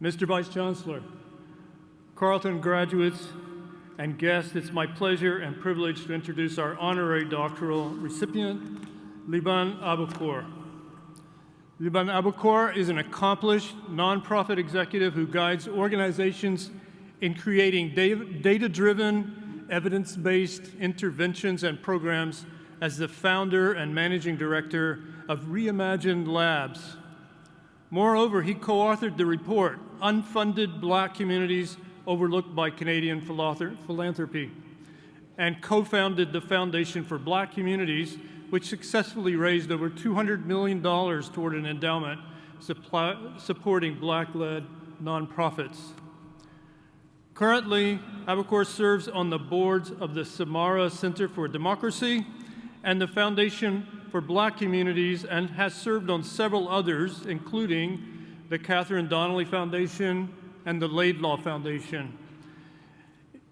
Mr. Vice Chancellor, Carleton graduates and guests, it's my pleasure and privilege to introduce our honorary doctoral recipient, Liban Abokor. Liban Abokor is an accomplished nonprofit executive who guides organizations in creating data-driven, evidence-based interventions and programs as the founder and managing director of Reimagined Labs. Moreover, he co-authored the report, Unfunded Black Communities Overlooked by Canadian Philanthropy, and co-founded the Foundation for Black Communities, which successfully raised over $200 million toward an endowment supporting Black-led nonprofits. Currently, Abokor serves on the boards of the Samara Center for Democracy and the Foundation for Black Communities, and has served on several others, including the Catherine Donnelly Foundation and the Laidlaw Foundation.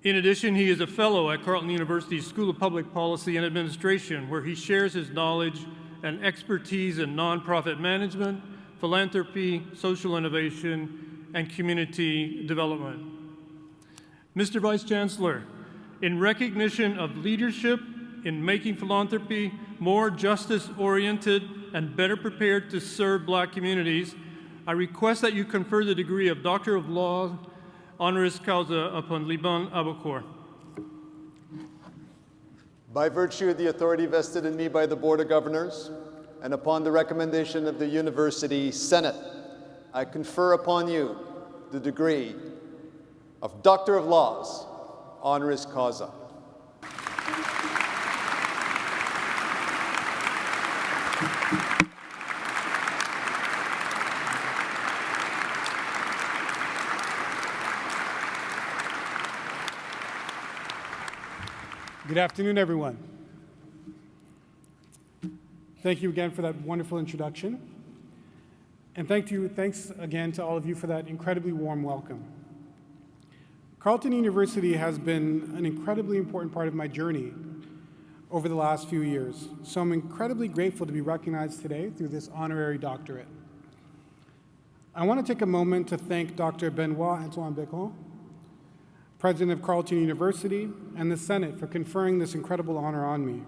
In addition, he is a fellow at Carleton University's School of Public Policy and Administration, where he shares his knowledge and expertise in nonprofit management, philanthropy, social innovation, and community development. Mr. Vice Chancellor, in recognition of leadership in making philanthropy more justice-oriented and better prepared to serve Black communities, I request that you confer the degree of Doctor of Laws, honoris causa, upon Liban Abokor. By virtue of the authority vested in me by the Board of Governors, and upon the recommendation of the University Senate, I confer upon you the degree of Doctor of Laws, honoris causa. Good afternoon, everyone. Thank you again for that wonderful introduction. And thanks again to all of you for that incredibly warm welcome. Carleton University has been an incredibly important part of my journey over the last few years, so I'm incredibly grateful to be recognized today through this honorary doctorate. I want to take a moment to thank Dr. Benoit Antoine Becron, President of Carleton University, and the Senate for conferring this incredible honor on me.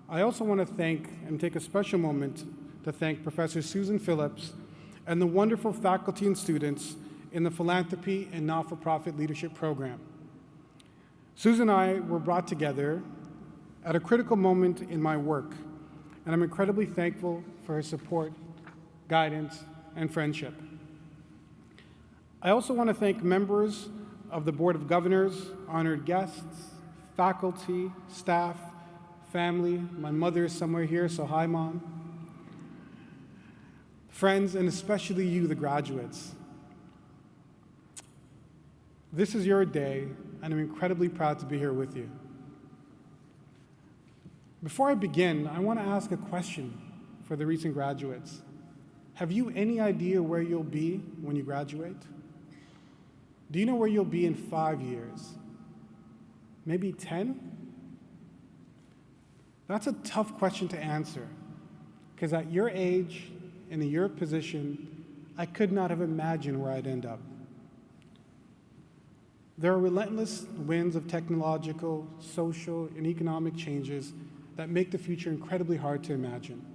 I also want to thank and take a special moment to thank Professor Susan Phillips and the wonderful faculty and students in the Philanthropy and Not-for-Profit Leadership Program. Susan and I were brought together at a critical moment in my work, and I'm incredibly thankful for her support, guidance, and friendship. I also want to thank members of the Board of Governors, honored guests, faculty, staff, family. My mother is somewhere here, so hi, Mom. Friends, and especially you, the graduates. This is your day, and I'm incredibly proud to be here with you. Before I begin, I want to ask a question for the recent graduates. Have you any idea where you'll be when you graduate? Do you know where you'll be in 5 years? Maybe 10? That's a tough question to answer, because at your age and in your position, I could not have imagined where I'd end up. There are relentless winds of technological, social, and economic changes that make the future incredibly hard to imagine.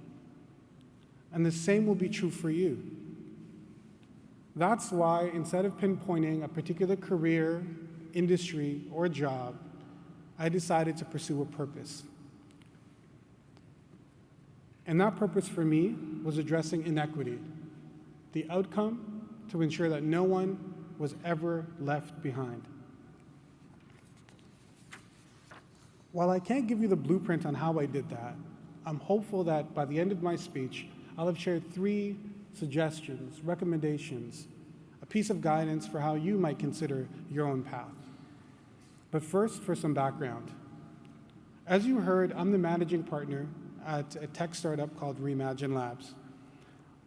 And the same will be true for you. That's why, instead of pinpointing a particular career, industry, or job, I decided to pursue a purpose. And that purpose for me was addressing inequity, the outcome to ensure that no one was ever left behind. While I can't give you the blueprint on how I did that, I'm hopeful that by the end of my speech, I'll have shared 3 suggestions, recommendations, a piece of guidance for how you might consider your own path. But first, for some background. As you heard, I'm the managing partner at a tech startup called Reimagined Labs.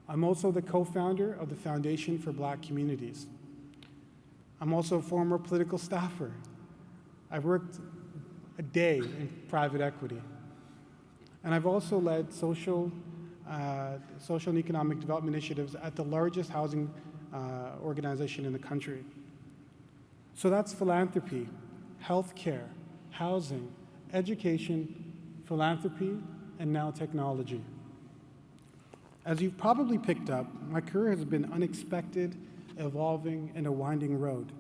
I'm also the co-founder of the Foundation for Black Communities. I'm also a former political staffer. I've worked a day in private equity. And I've also led social and economic development initiatives at the largest housing organization in the country. So that's philanthropy, healthcare, housing, education, philanthropy, and now technology. As you've probably picked up, my career has been unexpected, evolving, and a winding road.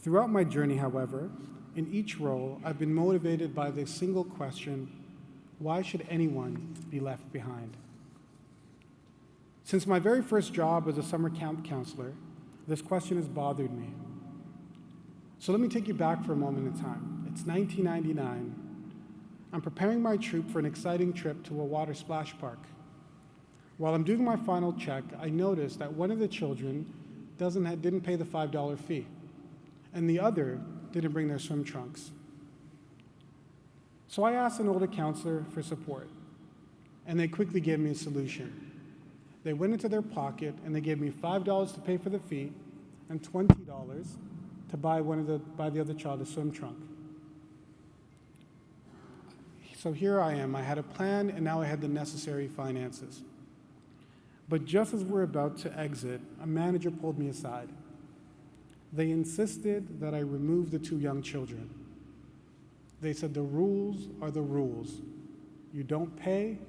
Throughout my journey, however, in each role, I've been motivated by the single question, why should anyone be left behind? Since my very first job as a summer camp counselor, this question has bothered me. So let me take you back for a moment in time. It's 1999. I'm preparing my troop for an exciting trip to a water splash park. While I'm doing my final check, I noticed that one of the children didn't pay the $5 fee, and the other didn't bring their swim trunks. So I asked an older counselor for support, and they quickly gave me a solution. They went into their pocket and they gave me $5 to pay for the fee and $20 to buy the other child a swim trunk. So here I am. I had a plan, and now I had the necessary finances. But just as we're about to exit, a manager pulled me aside. They insisted that I remove the two young children. They said the rules are the rules. You don't pay,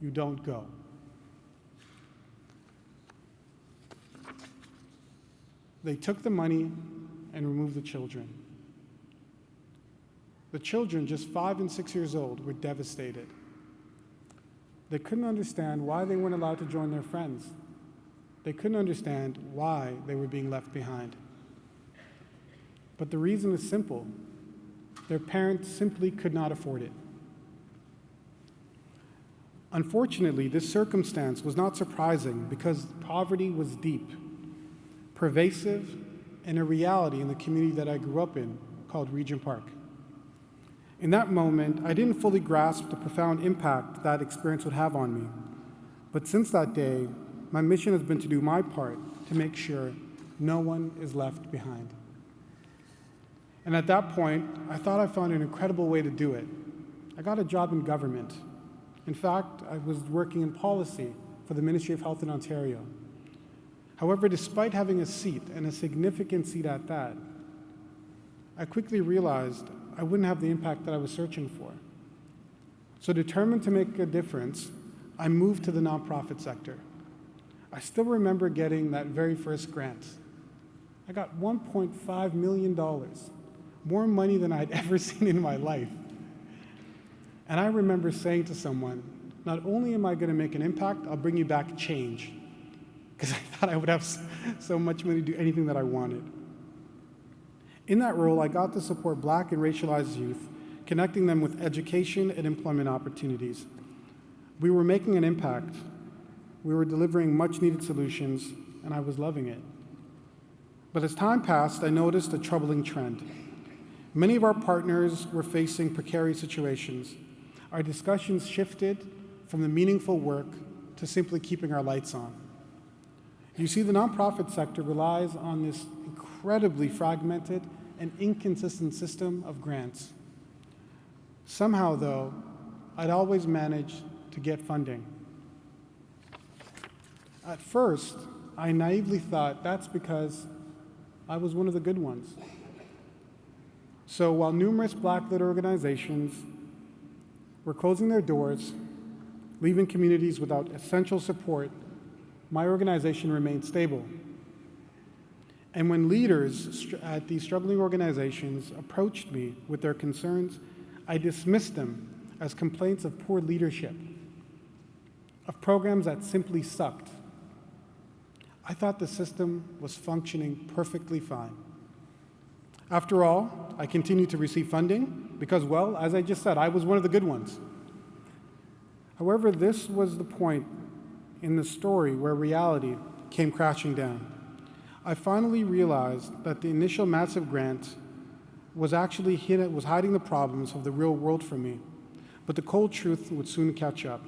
you don't go. They took the money and removed the children. The children, just 5 and 6 years old, were devastated. They couldn't understand why they weren't allowed to join their friends. They couldn't understand why they were being left behind. But the reason is simple. Their parents simply could not afford it. Unfortunately, this circumstance was not surprising because poverty was deep, pervasive, and a reality in the community that I grew up in called Regent Park. In that moment, I didn't fully grasp the profound impact that experience would have on me. But since that day, my mission has been to do my part to make sure no one is left behind. And at that point, I thought I found an incredible way to do it. I got a job in government. In fact, I was working in policy for the Ministry of Health in Ontario. However, despite having a seat, and a significant seat at that, I quickly realized I wouldn't have the impact that I was searching for. So determined to make a difference, I moved to the nonprofit sector. I still remember getting that very first grant. I got $1.5 million, more money than I'd ever seen in my life. And I remember saying to someone, not only am I going to make an impact, I'll bring you back change, because I thought I would have so much money to do anything that I wanted. In that role, I got to support Black and racialized youth, connecting them with education and employment opportunities. We were making an impact. We were delivering much-needed solutions, and I was loving it. But as time passed, I noticed a troubling trend. Many of our partners were facing precarious situations. Our discussions shifted from the meaningful work to simply keeping our lights on. You see, the nonprofit sector relies on this incredibly fragmented and inconsistent system of grants. Somehow, though, I'd always managed to get funding. At first, I naively thought that's because I was one of the good ones. So while numerous Black-led organizations were closing their doors, leaving communities without essential support, my organization remained stable. And when leaders at these struggling organizations approached me with their concerns, I dismissed them as complaints of poor leadership, of programs that simply sucked. I thought the system was functioning perfectly fine. After all, I continued to receive funding because, well, as I just said, I was one of the good ones. However, this was the point in the story where reality came crashing down. I finally realized that the initial massive grant was actually hiding the problems of the real world from me, but the cold truth would soon catch up.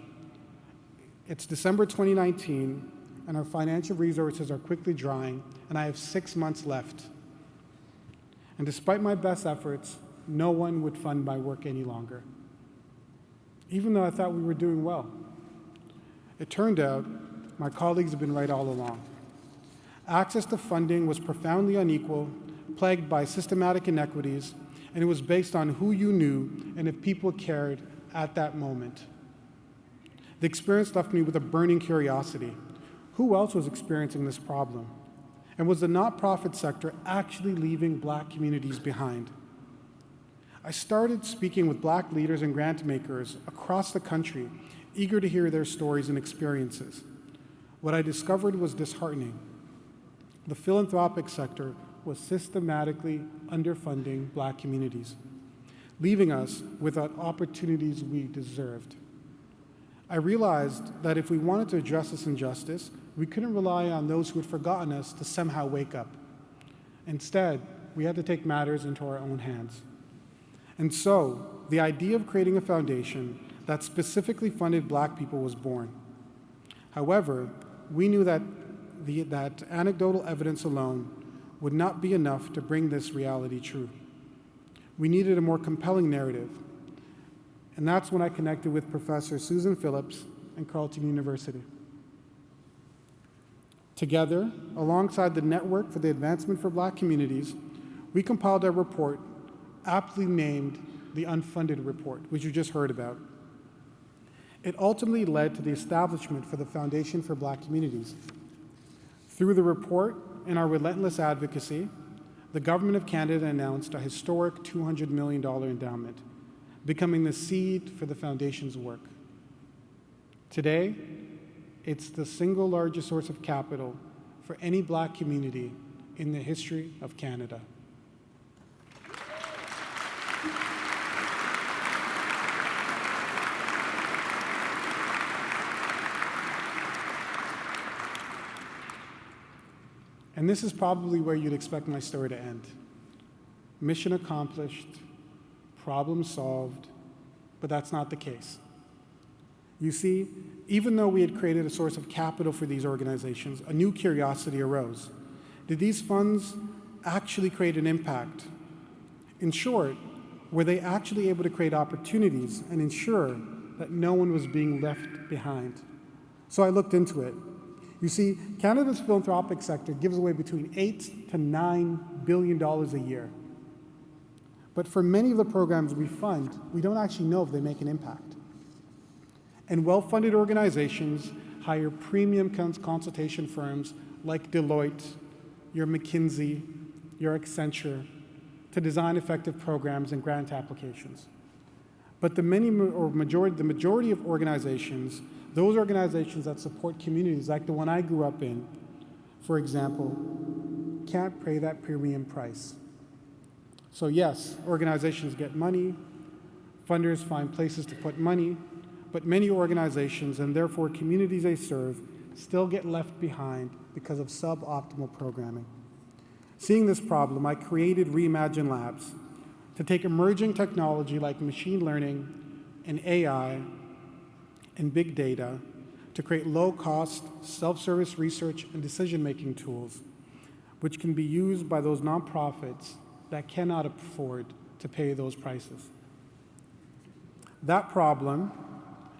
It's December 2019, and our financial resources are quickly drying, and I have 6 months left. And despite my best efforts, no one would fund my work any longer, even though I thought we were doing well. It turned out my colleagues have been right all along. Access to funding was profoundly unequal, plagued by systematic inequities, and it was based on who you knew and if people cared at that moment. The experience left me with a burning curiosity. Who else was experiencing this problem? And was the nonprofit sector actually leaving Black communities behind? I started speaking with Black leaders and grant makers across the country, eager to hear their stories and experiences. What I discovered was disheartening. The philanthropic sector was systematically underfunding Black communities, leaving us without opportunities we deserved. I realized that if we wanted to address this injustice, we couldn't rely on those who had forgotten us to somehow wake up. Instead, we had to take matters into our own hands. And so, the idea of creating a foundation that specifically funded Black people was born. However, we knew that that anecdotal evidence alone would not be enough to bring this reality true. We needed a more compelling narrative. And that's when I connected with Professor Susan Phillips and Carleton University. Together, alongside the Network for the Advancement for Black Communities, we compiled a report aptly named the Unfunded Report, which you just heard about. It ultimately led to the establishment for the Foundation for Black Communities. Through the report and our relentless advocacy, the Government of Canada announced a historic $200 million endowment, becoming the seed for the Foundation's work. Today, it's the single largest source of capital for any Black community in the history of Canada. And this is probably where you'd expect my story to end. Mission accomplished, problem solved, but that's not the case. You see, even though we had created a source of capital for these organizations, a new curiosity arose. Did these funds actually create an impact? In short, were they actually able to create opportunities and ensure that no one was being left behind? So I looked into it. You see, Canada's philanthropic sector gives away between $8 to $9 billion a year. But for many of the programs we fund, we don't actually know if they make an impact. And well-funded organizations hire premium consultation firms like Deloitte, your McKinsey, your Accenture, to design effective programs and grant applications. But the majority of organizations, those organizations that support communities like the one I grew up in, for example, can't pay that premium price. So yes, organizations get money, funders find places to put money, but many organizations, and therefore communities they serve, still get left behind because of suboptimal programming. Seeing this problem, I created Reimagine Labs to take emerging technology like machine learning and AI and big data to create low-cost, self-service research and decision-making tools, which can be used by those nonprofits that cannot afford to pay those prices. That problem,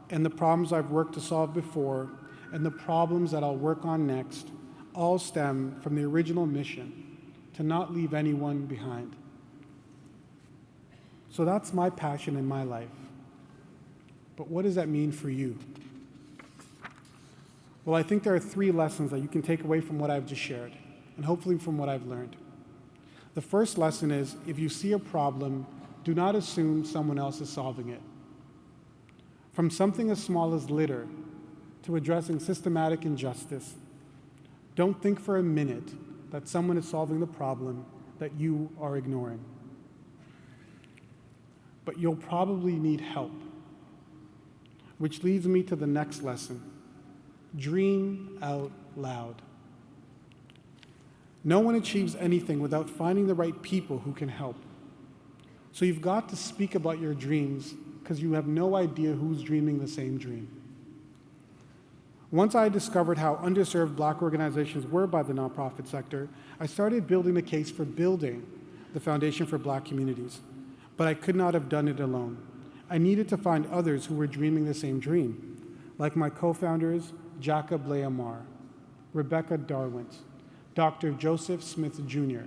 and the problems I've worked to solve before, and the problems that I'll work on next, all stem from the original mission to not leave anyone behind. So that's my passion in my life. But what does that mean for you? Well, I think there are 3 lessons that you can take away from what I've just shared, and hopefully from what I've learned. The first lesson is, if you see a problem, do not assume someone else is solving it. From something as small as litter to addressing systematic injustice, don't think for a minute that someone is solving the problem that you are ignoring. But you'll probably need help. Which leads me to the next lesson. Dream out loud. No one achieves anything without finding the right people who can help. So you've got to speak about your dreams because you have no idea who's dreaming the same dream. Once I discovered how underserved Black organizations were by the nonprofit sector, I started building the case for building the Foundation for Black Communities. But I could not have done it alone. I needed to find others who were dreaming the same dream, like my co-founders, Jacob Leamar, Rebecca Darwint, Dr. Joseph Smith Jr.,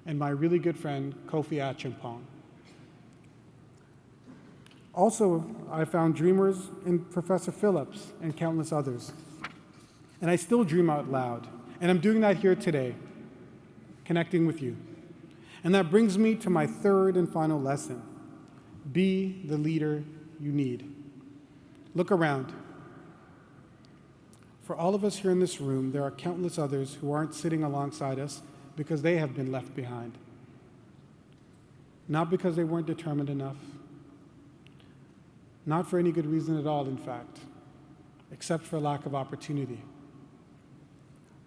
and my really good friend, Kofi Acheampong. Also, I found dreamers in Professor Phillips and countless others. And I still dream out loud. And I'm doing that here today, connecting with you. And that brings me to my third and final lesson. Be the leader you need. Look around. For all of us here in this room, there are countless others who aren't sitting alongside us because they have been left behind. Not because they weren't determined enough, not for any good reason at all, in fact, except for lack of opportunity.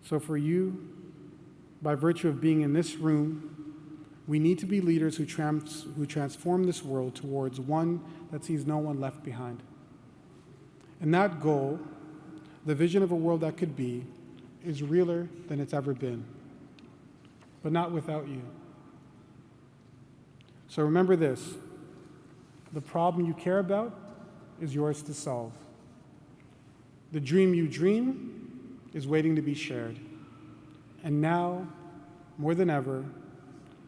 So for you, by virtue of being in this room, we need to be leaders who transform this world towards one that sees no one left behind. And that goal, the vision of a world that could be, is realer than it's ever been, but not without you. So remember this, the problem you care about is yours to solve. The dream you dream is waiting to be shared. And now, more than ever,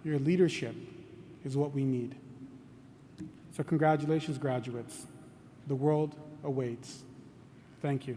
your leadership is what we need. So congratulations, graduates. The world awaits. Thank you.